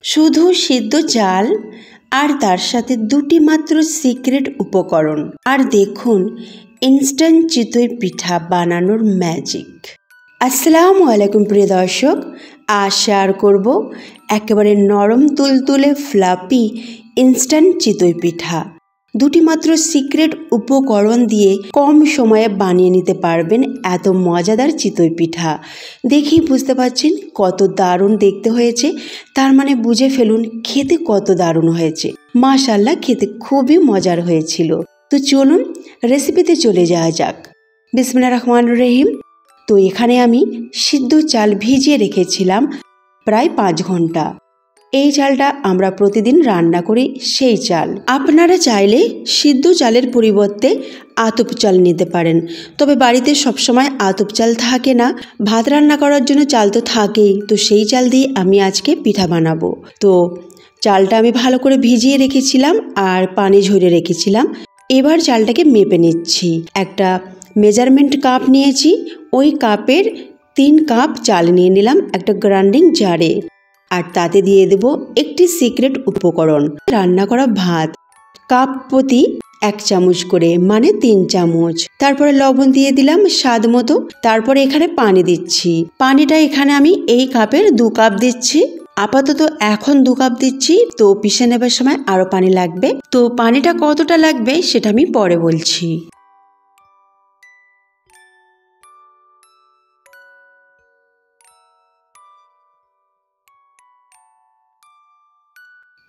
শুধু সিদ্ধ চাল আর তার সাথে দুটি মাত্র সিক্রেট উপকরণ, আর দেখুন ইনস্ট্যান্ট চিতই পিঠা বানানোর ম্যাজিক। আসসালামু আলাইকুম প্রিয় দর্শক, আজ শেয়ার করব একেবারে নরম তুলতুলে ফ্লাপি ইনস্ট্যান্ট চিতই পিঠা। দুটি মাত্র সিক্রেট উপকরণ দিয়ে কম সময়ে বানিয়ে নিতে পারবেন এত মজাদার চিতই পিঠা। দেখেই বুঝতে পারছেন কত দারুণ দেখতে হয়েছে, তার মানে বুঝে ফেলুন খেতে কত দারুণ হয়েছে। মাশাআল্লাহ, খেতে খুবই মজার হয়েছিল। তো চলুন রেসিপিতে চলে যাওয়া যাক। বিসমিল্লাহির রহমানির রহিম। তো এখানে আমি সিদ্ধ চাল ভিজিয়ে রেখেছিলাম প্রায় 5 ঘন্টা। এই চালটা আমরা প্রতিদিন রান্না করি সেই চাল। আপনারা চাইলে সিদ্ধ চালের পরিবর্তে আতপ চাল নিতে পারেন, তবে বাড়িতে সবসময় আতপ চাল থাকে না, ভাত রান্না করার জন্য চাল তো থাকেই। তো সেই চাল দিয়ে আমি আজকে পিঠা বানাবো। তো চালটা আমি ভালো করে ভিজিয়ে রেখেছিলাম আর পানি ঝরিয়ে রেখেছিলাম। এবার চালটাকে মেপে নিচ্ছি। একটা মেজারমেন্ট কাপ নিয়েছি, ওই কাপের 3 কাপ চাল নিয়ে নিলাম একটা গ্রাইন্ডিং জারে। আর তাতে দিয়ে দেব একটি সিক্রেট উপকরণ, রান্না করা ভাত, কাপ প্রতি 1 চামচ করে, মানে 3 চামচ। তারপরে লবণ দিয়ে দিলাম স্বাদ মতো। তারপরে এখানে পানি দিচ্ছি। পানিটা এখানে আমি এই কাপের 2 কাপ দিচ্ছি। আপাতত এখন 2 কাপ দিচ্ছি, তো পিষে নেবার সময় আরো পানি লাগবে। তো পানিটা কতটা লাগবে সেটা আমি পরে বলছি।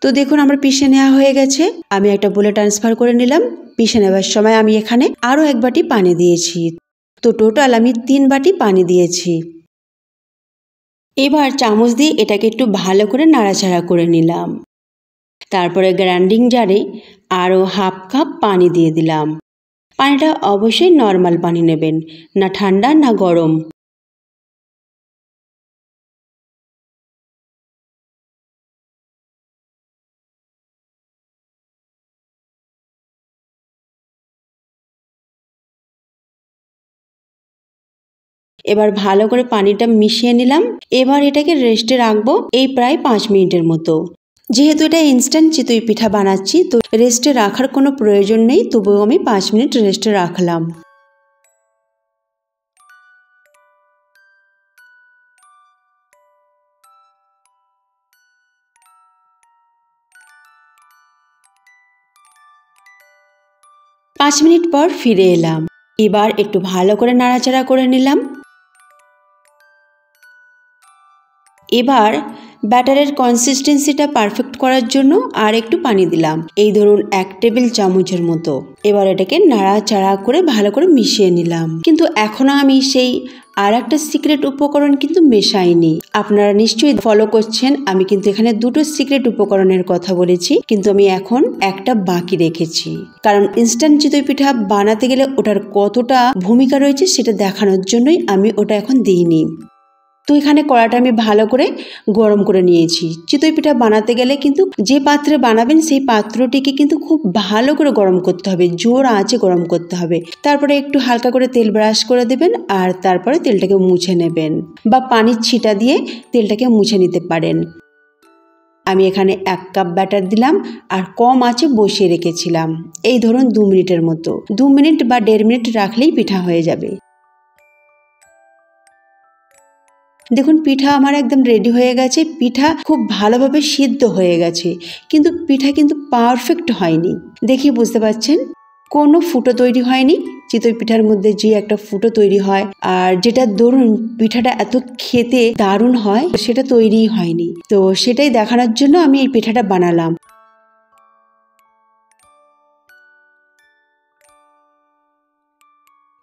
তো দেখুন আমার পিষে নেওয়া হয়ে গেছে। আমি একটা বলে ট্রান্সফার করে নিলাম। পিষে নেওয়ার সময় আমি এখানে আরো 1 বাটি পানি দিয়েছি। তো টোটাল আমি 3 বাটি পানি দিয়েছি। এবার চামচ দিয়ে এটাকে একটু ভালো করে নাড়াচাড়া করে নিলাম। তারপরে গ্রাইন্ডিং জারে আরও 1/2 কাপ পানি দিয়ে দিলাম। পানিটা অবশ্যই নর্মাল পানি নেবেন, না ঠান্ডা না গরম। এবার ভালো করে পানিটা মিশিয়ে নিলাম। এবার এটাকে রেস্টে রাখবো এই প্রায় 5 মিনিটের মতো। যেহেতু এটা ইনস্ট্যান্ট চিতই পিঠা বানাচ্ছি, তো রেস্টে রাখার কোনো প্রয়োজন নেই, তবুও আমি 5 মিনিট রেস্টে রাখলাম। পাঁচ মিনিট পর ফিরে এলাম। এবার একটু ভালো করে নাড়াচাড়া করে নিলাম। এবার ব্যাটারের কনসিস্টেন্সিটা পারফেক্ট করার জন্য আর একটু পানি দিলাম, এই ধরুন 1 টেবিল চামচের মতো। এবার এটাকে নাড়াচাড়া করে ভালো করে মিশিয়ে নিলাম। কিন্তু এখনো আমি সেই আর একটা সিক্রেট উপকরণ কিন্তু মেশাইনি। আপনারা নিশ্চয়ই ফলো করছেন, আমি কিন্তু এখানে 2টো সিক্রেট উপকরণের কথা বলেছি, কিন্তু আমি এখন একটা বাকি রেখেছি। কারণ ইনস্ট্যান্ট চিতই পিঠা বানাতে গেলে ওটার কতটা ভূমিকা রয়েছে সেটা দেখানোর জন্যই আমি ওটা এখন দিইনি। তো এখানে কড়াটা আমি ভালো করে গরম করে নিয়েছি। চিতই পিঠা বানাতে গেলে কিন্তু যে পাত্রে বানাবেন সেই পাত্রটিকে কিন্তু খুব ভালো করে গরম করতে হবে, জোর আঁচে গরম করতে হবে। তারপরে একটু হালকা করে তেল ব্রাশ করে দেবেন, আর তারপরে তেলটাকে মুছে নেবেন, বা পানির ছিটা দিয়ে তেলটাকে মুছে নিতে পারেন। আমি এখানে 1 কাপ ব্যাটার দিলাম আর কম আঁচে বসিয়ে রেখেছিলাম, এই ধরুন 2 মিনিটের মতো। 2 মিনিট বা 1.5 মিনিট রাখলেই পিঠা হয়ে যাবে। দেখুন পিঠা আমার একদম রেডি হয়ে গেছে। পিঠা খুব ভালোভাবে সিদ্ধ হয়ে গেছে, কিন্তু পিঠা কিন্তু পারফেক্ট হয়নি। দেখি বুঝতে পারছেন কোনো ফুটো তৈরি হয়নি। চিতই পিঠার মধ্যে যে একটা ফুটো তৈরি হয়, আর যেটা ধরুন পিঠাটা এত খেতে দারুণ হয়, সেটা তৈরিই হয়নি। তো সেটাই দেখানোর জন্য আমি এই পিঠাটা বানালাম।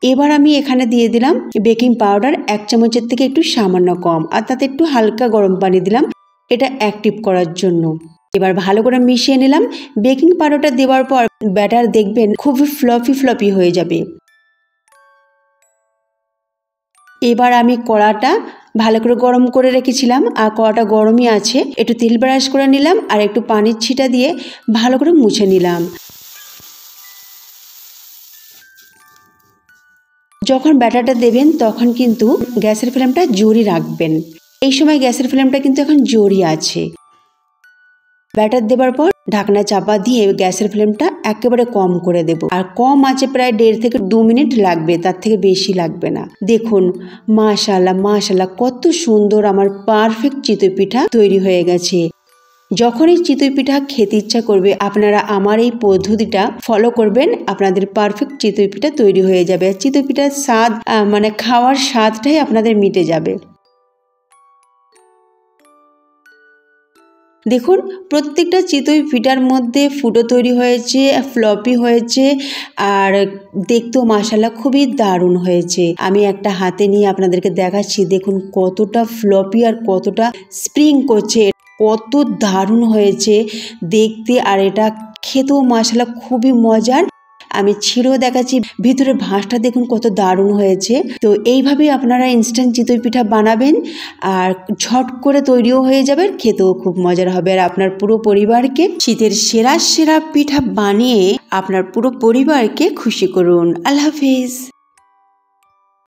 এবার আমি এখানে দিয়ে দিলাম বেকিং পাউডার 1 চামচের থেকে একটু সামান্য কম, আর তাতে একটু হালকা গরম পানি দিলাম, এটা অ্যাক্টিভ করার জন্য। এবার ভালো করে মিশিয়ে নিলাম। বেকিং পাউডারটা দেওয়ার পর ব্যাটার দেখবেন খুবই ফ্লপি হয়ে যাবে। এবার আমি কড়াটা ভালো করে গরম করে রেখেছিলাম, আর কড়াটা গরমই আছে। একটু তেল ব্রাশ করে নিলাম আর একটু পানির ছিটা দিয়ে ভালো করে মুছে নিলাম। যখন ব্যাটারটা দেবেন তখন কিন্তু গ্যাসের ফ্লেমটা জোরই রাখবেন। এই সময় গ্যাসের ফ্লেমটা কিন্তু এখন জোরই আছে। ব্যাটার দেবার পর ঢাকনা চাপা দিয়ে গ্যাসের ফ্লেমটা একেবারে কম করে দেব। আর কম আছে প্রায় 1.5 থেকে 2 মিনিট লাগবে, তার থেকে বেশি লাগবে না। দেখুন মাশাআল্লাহ মাশাআল্লাহ কত সুন্দর আমার পারফেক্ট চিতই পিঠা তৈরি হয়ে গেছে। যখনই চিতই পিঠা খেতে ইচ্ছা করবে আপনারা আমার এই পদ্ধতিটা ফলো করবেন, আপনাদের পারফেক্ট চিতই পিঠা তৈরি হয়ে যাবে। চিতই পিঠার স্বাদ মানে খাওয়ার স্বাদটাই আপনাদের মিটে যাবে। দেখুন প্রত্যেকটা চিতই পিঠার মধ্যে ফুটো তৈরি হয়েছে, ফ্লপি হয়েছে, আর দেখতেও মাশাআল্লাহ খুবই দারুণ হয়েছে। আমি একটা হাতে নিয়ে আপনাদেরকে দেখাচ্ছি, দেখুন কতটা ফ্লপি আর কতটা স্প্রিং করছে, কত দারুণ হয়েছে দেখতে, আর এটা খেতেও মাশাআল্লাহ খুবই মজার। আমি ছিঁড়েও দেখাচ্ছি, ভিতরে ভাঁজটা দেখুন কত দারুণ হয়েছে। তো এইভাবে আপনারা ইনস্ট্যান্ট চিতই পিঠা বানাবেন আর ঝট করে তৈরিও হয়ে যাবে, খেতেও খুব মজার হবে। আর আপনার পুরো পরিবারকে শীতের সেরা সেরা পিঠা বানিয়ে আপনার পুরো পরিবারকে খুশি করুন। আল্লাহ হাফেজ।